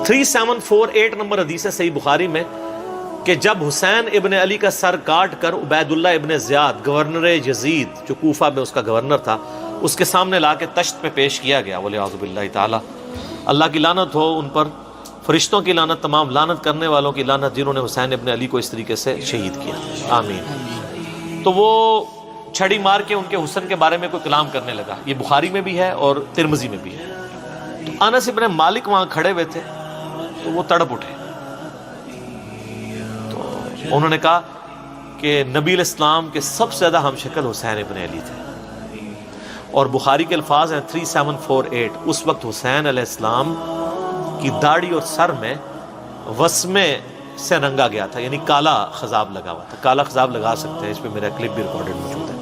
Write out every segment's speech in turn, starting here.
3748 number حدیث ہے صحیح بخاری میں کہ جب حسین ابن علی کا سر کاٹ کر عبید اللہ ابن زیاد گورنر یزید جو کوفہ میں اس کا گورنر تھا اس کے سامنے لا کے تشت پہ پیش کیا گیا، ولیعوذ باللہ تعالی، اللہ کی لعنت ہو ان پر، فرشتوں کی لعنت، تمام لعنت کرنے والوں کی لعنت جنہوں نے حسین ابن علی کو اس طریقے سے شہید کیا، آمین۔ تو وہ چھڑی مار کے ان کے حسن کے بارے میں کوئی کلام کرنے لگا، یہ بخاری میں بھی ہے اور ترمذی میں بھی ہے۔ تو انس ابن مالک وہاں کھڑے ہوئے تھے تو وہ تڑپ اٹھے، تو انہوں نے کہا کہ نبی علیہ السلام کے سب سے زیادہ ہم شکل حسین ابن علی تھے، اور بخاری کے الفاظ ہیں 3748، اس وقت حسین علیہ السلام کی داڑھی اور سر میں وسمے سے رنگا گیا تھا، یعنی کالا خضاب لگا ہوا تھا۔ کالا خضاب لگا سکتے ہیں، اس پہ میرا کلپ بھی ریکارڈڈ موجود ہے،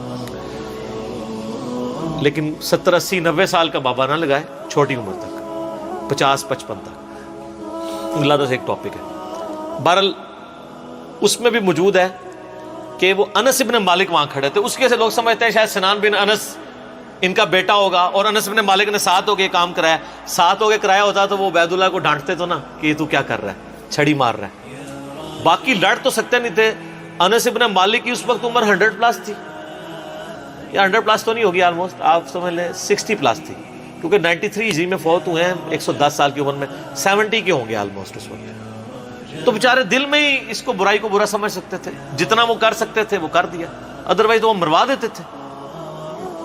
لیکن 70 80 90 سال کا بابا نہ لگائے، چھوٹی عمر تک 50 55 تک، اللہ سے ایک ٹاپک ہے۔ بہرحال اس میں بھی موجود ہے کہ وہ انس ابن مالک وہاں کھڑے تھے، اس کے سے لوگ سمجھتے ہیں شاید سنان بن انس ان کا بیٹا ہوگا، اور انس ابن مالک نے ساتھ ہو کے کام کرایا، ساتھ ہو کے کرایا ہوتا تو وہ عبید اللہ کو ڈانٹتے تو نا کہ یہ تو کیا کر رہا ہے، چھڑی مار رہا ہے، باقی لڑ تو سکتے نہیں تھے۔ انس ابن مالک کی اس وقت عمر 100+ تھی، یا 100+ تو نہیں ہوگی، آلموسٹ آپ سمجھ لیں 60+ تھی، کیونکہ 93 ہجری میں فوت ہوئے ہیں 110 سال کی عمر میں، 70 کے ہوں گے آلموسٹ اس وقت۔ تو بیچارے دل میں ہی اس کو برائی کو برا سمجھ سکتے تھے، جتنا وہ کر سکتے تھے وہ کر دیا، ادروائز تو وہ مروا دیتے تھے۔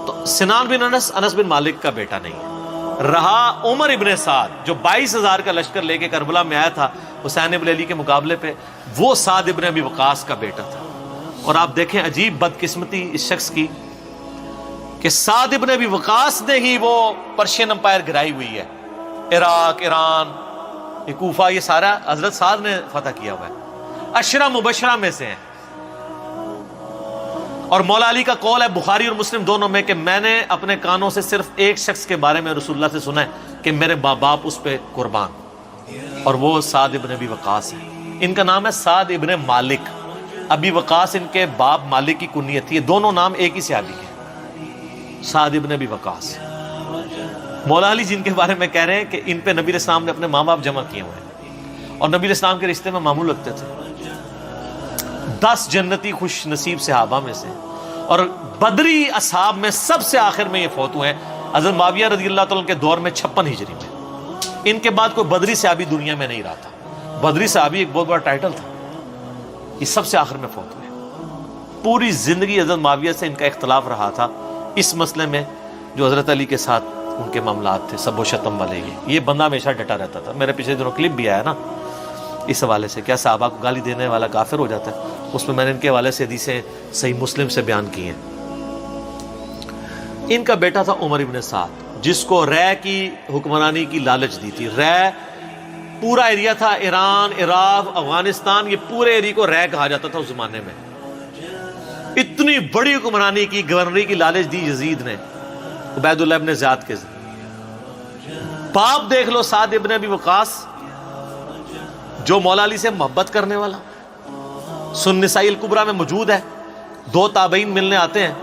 تو سنان بن انس بن مالک کا بیٹا نہیں ہے۔ رہا عمر ابن سعد جو 22,000 کا لشکر لے کے کربلا میں آیا تھا حسین ابن علی کے مقابلے پہ، وہ سعد ابن ابی وقاص کا بیٹا تھا۔ اور آپ دیکھیں عجیب بدقسمتی اس شخص کی کہ سعد ابن ابی وقاص نے ہی وہ پرشین امپائر گرائی ہوئی ہے، عراق، ایران، یہ کوفہ، یہ سارا حضرت سعد نے فتح کیا ہوا ہے، 10 مبشرہ میں سے ہیں۔ اور مولا علی کا قول ہے بخاری اور مسلم دونوں میں کہ میں نے اپنے کانوں سے صرف ایک شخص کے بارے میں رسول اللہ سے سنا ہے کہ میرے ماں باپ اس پہ قربان، اور وہ سعد ابن ابی وقاص ہے۔ ان کا نام ہے سعد ابن مالک، ابی وقاص ان کے باپ مالک کی کنیت تھی، یہ دونوں نام ایک ہی صحابی کے، سعد ابن ابی وقاص۔ مولا علی جن کے بارے میں کہہ رہے ہیں کہ ان پہ نبی علیہ السلام نے اپنے ماں باپ جمع کیے ہوئے ہیں، اور نبی علیہ السلام کے رشتے میں معمول رکھتے تھے، 10 جنتی خوش نصیب صحابہ میں سے، اور بدری اصحاب میں سب سے آخر میں یہ فوت ہوئے ہیں حضرت معاویہ رضی اللہ تعالیٰ کے دور میں 56 ہجری میں۔ ان کے بعد کوئی بدری صحابی دنیا میں نہیں رہا تھا، بدری صحابی ایک بہت بڑا ٹائٹل تھا، یہ سب سے آخر میں فوت ہوئے۔ پوری زندگی حضرت معاویہ سے ان کا اختلاف رہا تھا اس مسئلے میں جو حضرت علی کے ساتھ ان کے معاملات تھے، سب و شتم والے۔ یہ بندہ ہمیشہ ڈٹا رہتا تھا، میرے پچھلے دنوں کلپ بھی آیا نا اس حوالے سے، کیا صحابہ کو گالی دینے والا کافر ہو جاتا ہے، اس میں نے ان کے حوالے سے حدیثیں صحیح مسلم سے بیان کی ہیں۔ ان کا بیٹا تھا عمر ابن سعد، جس کو رے کی حکمرانی کی لالچ دی تھی۔ رے پورا ایریا تھا، ایران، عراق، افغانستان، یہ پورے ایریا کو رے کہا جاتا تھا اس زمانے میں۔ اتنی بڑی حکمرانی کی، گورنری کی لالچ دی یزید نے عبید اللہ ابن زیاد کے باپ۔ دیکھ لو سعد ابن ابی وقاص جو مولا علی سے محبت کرنے والا، سن نسائی الکبریٰ میں موجود ہے، 2 تابعین ملنے آتے ہیں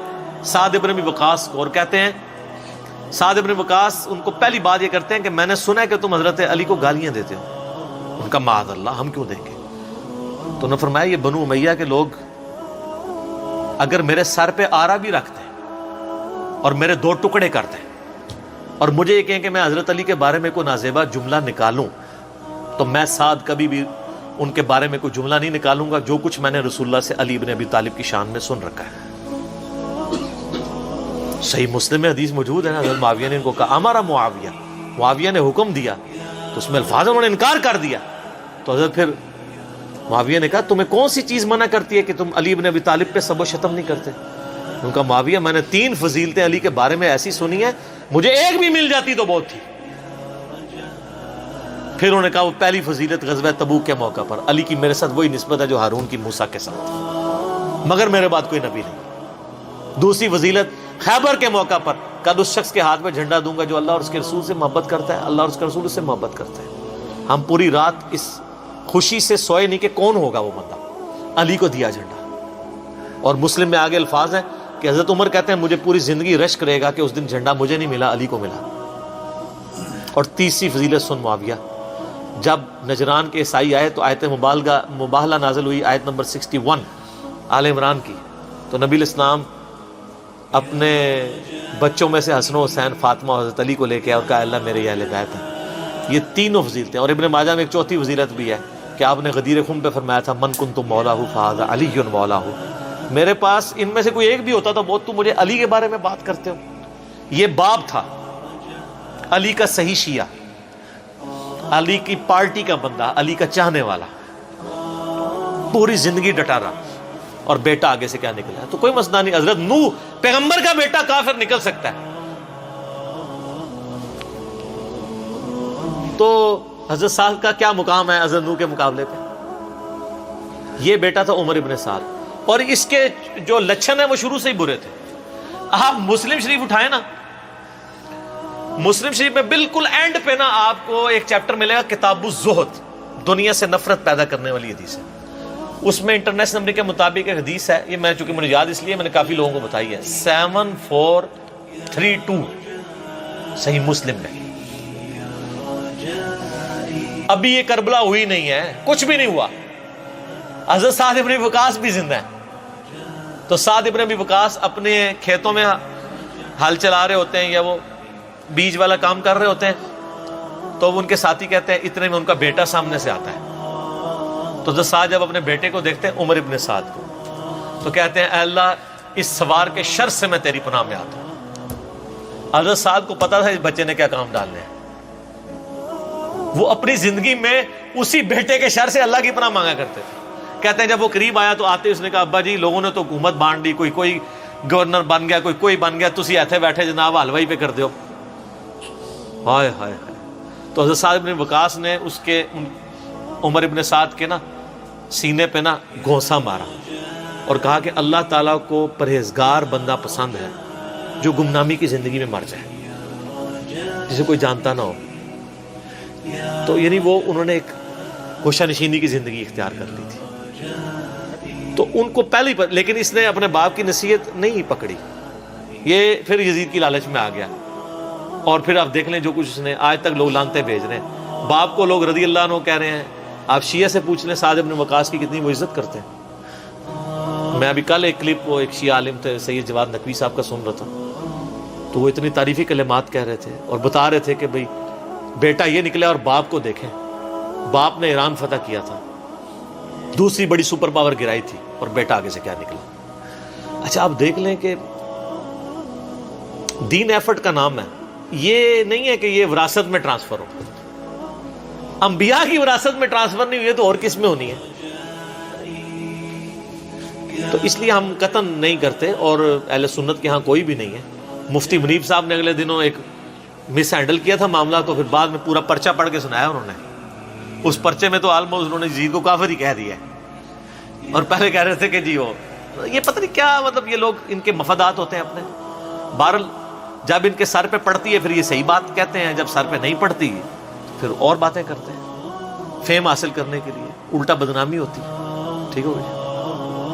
سعد ابن ابی وقاص کو اور کہتے ہیں، سعد ابن وقاص ان کو پہلی بات یہ کرتے ہیں کہ میں نے سنا ہے کہ تم حضرت علی کو گالیاں دیتے ہو۔ ان کا معاذ اللہ، ہم کیوں دیں گے؟ تو انہوں نے فرمایا یہ بنو امیہ کے لوگ اگر میرے سر پہ آرا بھی رکھتے ہیں اور میرے 2 ٹکڑے کرتے ہیں اور مجھے یہ کہیں کہ میں حضرت علی کے بارے میں کوئی نازیبہ جملہ نکالوں، تو میں سعد کبھی بھی ان کے بارے میں کوئی جملہ نہیں نکالوں گا جو کچھ میں نے رسول اللہ سے علی بن ابی طالب کی شان میں سن رکھا ہے۔ صحیح مسلم میں حدیث موجود ہے نا، حضرت معاویہ نے ان کو کہا ہمارا معاویہ نے حکم دیا، تو اس میں الفاظ انہوں نے انکار کر دیا، تو حضرت پھر معاویہ نے کہا تمہیں کون سی چیز منع کرتی ہے کہ تم علی بن ابی طالب پہ سب و شتم نہیں کرتے؟ ان کا معاویہ میں نے 3 فضیلتیں علی کے بارے میں ایسی سنی ہیں، مجھے ایک بھی مل جاتی تو بہت تھی۔ پھر انہوں نے کہا وہ پہلی فضیلت غزوہ تبوک کے موقع پر علی کی میرے ساتھ وہی نسبت ہے جو ہارون کی موسیٰ کے ساتھ، مگر میرے بعد کوئی نبی نہیں۔ دوسری فضیلت خیبر کے موقع پر کل اس شخص کے ہاتھ میں جھنڈا دوں گا جو اللہ اور اس کے رسول سے محبت کرتا ہے، اللہ اور اس کے رسول سے محبت کرتا ہے۔ ہم پوری رات اس خوشی سے سوئے نہیں کہ کون ہوگا وہ بندہ، علی کو دیا جھنڈا۔ اور مسلم میں آگے الفاظ ہیں کہ حضرت عمر کہتے ہیں مجھے پوری زندگی رشک رہے گا کہ اس دن جھنڈا مجھے نہیں ملا، علی کو ملا۔ اور تیسری فضیلت سن معاویہ، جب نجران کے عیسائی آئے تو آیت مباہلہ نازل ہوئی، آیت نمبر 61 آل عمران کی. تو نبی الاسلام اپنے بچوں میں سے حسن و حسین، فاطمہ اور حضرت علی کو لے کے اور کہا اللہ میرے یہ اہل بیت ہیں. یہ تینوں فضیلتیں. اور ابن ماجہ میں ایک چوتھی فضیلت بھی ہے کہ آپ نے غدیر خم پہ فرمایا تھا من کنت مولاه فهذا علی مولاه. میرے پاس ان میں سے کوئی ایک بھی ہوتا تو بہت تم مجھے علی کے بارے میں بات کرتے ہو. یہ باب تھا علی کا صحیح شیعہ، علی کی پارٹی کا بندہ، علی کا چاہنے والا، پوری زندگی ڈٹا رہا. اور بیٹا آگے سے کیا نکلا ہے تو کوئی مسئلہ نہیں. حضرت نوح پیغمبر کا بیٹا کافر نکل سکتا ہے. تو حضرت سعد کا کیا مقام ہے حضرت نوح کے مقابلے پہ؟ یہ بیٹا تھا عمر ابن سعد، اور اس کے جو لچھن ہیں وہ شروع سے ہی برے تھے. آپ مسلم شریف اٹھائیں نا، مسلم شریف میں بالکل اینڈ پہ نا آپ کو ایک چیپٹر ملے گا کتاب الزہد، دنیا سے نفرت پیدا کرنے والی حدیث ہے. اس میں انٹرنیشنل نمبر کے مطابق ایک حدیث ہے، یہ میں چونکہ مجھے یاد اس لیے میں نے کافی لوگوں کو بتائی ہے، 7432 صحیح مسلم میں. ابھی یہ کربلا ہوئی نہیں ہے، کچھ بھی نہیں ہوا. حضرت سعد ابن وقاص بھی زندہ ہیں. تو سعد ابن ابی وقاص اپنے کھیتوں میں ہل چلا رہے ہوتے ہیں یا وہ بیج والا کام کر رہے ہوتے ہیں، تو ان کے ساتھی کہتے ہیں اتنے میں ان کا بیٹا سامنے سے آتا ہے. تو حضرت سعد جب اپنے بیٹے کو دیکھتے ہیں عمر ابن سعد کو، تو کہتے ہیں اے اللہ اس سوار کے شر سے میں تیری پناہ میں آتا ہوں. حضرت سعد کو پتا تھا اس بچے نے کیا کام ڈالنے ہیں. وہ اپنی زندگی میں اسی بیٹے کے شر سے اللہ کی پناہ مانگا کرتے تھے. کہتے ہیں جب وہ قریب آیا تو آتے اس نے کہا ابا جی لوگوں نے تو حکومت بانٹ دی، کوئی گورنر بن گیا، کوئی بن گیا، تسی ایتھے بیٹھے جناب حلوائی پہ کر دیو. ہائے ہائے ہائے. تو حضرت سعد ابن وقاص نے اس کے عمر ابن سعد کے نا سینے پہ نا گھونسا مارا اور کہا کہ اللہ تعالیٰ کو پرہیزگار بندہ پسند ہے جو گمنامی کی زندگی میں مر جائے، جسے کوئی جانتا نہ ہو. تو یعنی وہ انہوں نے ایک گوشہ نشینی کی زندگی اختیار کر لی تھی. تو ان کو پہلے ہی لیکن اس نے اپنے باپ کی نصیحت نہیں پکڑی. یہ پھر یزید کی لالچ میں آ گیا، اور پھر آپ دیکھ لیں جو کچھ اس نے آج تک لوگ لانتے بھیج رہے ہیں. باپ کو لوگ رضی اللہ عنہ کہہ رہے ہیں. آپ شیعہ سے پوچھ لیں سعد ابن وقاص کی کتنی وہ عزت کرتے ہیں. میں ابھی کل ایک کلپ وہ ایک شیعہ عالم تھے سید جواد نقوی صاحب کا سن رہا تھا، تو وہ اتنی تعریفی کلمات کہہ رہے تھے اور بتا رہے تھے کہ بھئی بیٹا یہ نکلا اور باپ کو دیکھیں، باپ نے ایران فتح کیا تھا، دوسری بڑی سپر پاور گرائی تھی، اور بیٹا آگے سے کیا نکلا. اچھا آپ دیکھ لیں کہ دین ایفرٹ کا نام ہے. یہ نہیں ہے کہ یہ وراثت میں ٹرانسفر ہو. انبیاء کی وراثت میں ٹرانسفر نہیں ہوئی ہے تو اور کس میں ہونی ہے؟ تو اس لیے ہم قطعاً نہیں کرتے، اور اہل سنت کے ہاں کوئی بھی نہیں ہے. مفتی منیب صاحب نے اگلے دنوں ایک مس ہینڈل کیا تھا معاملہ، تو پھر بعد میں پورا پرچہ پڑھ کے سنایا انہوں نے. اس پرچے میں تو آلموسٹ انہوں نے یزید کو کافر ہی کہہ دیا ہے، اور پہلے کہہ رہے تھے کہ جی وہ یہ پتہ نہیں کیا، مطلب یہ لوگ ان کے مفادات ہوتے ہیں اپنے. بہرحال جب ان کے سر پہ پڑتی ہے پھر یہ صحیح بات کہتے ہیں، جب سر پہ نہیں پڑتی پھر اور باتیں کرتے ہیں فیم حاصل کرنے کے لیے، الٹا بدنامی ہوتی ہے. ٹھیک ہو گئی.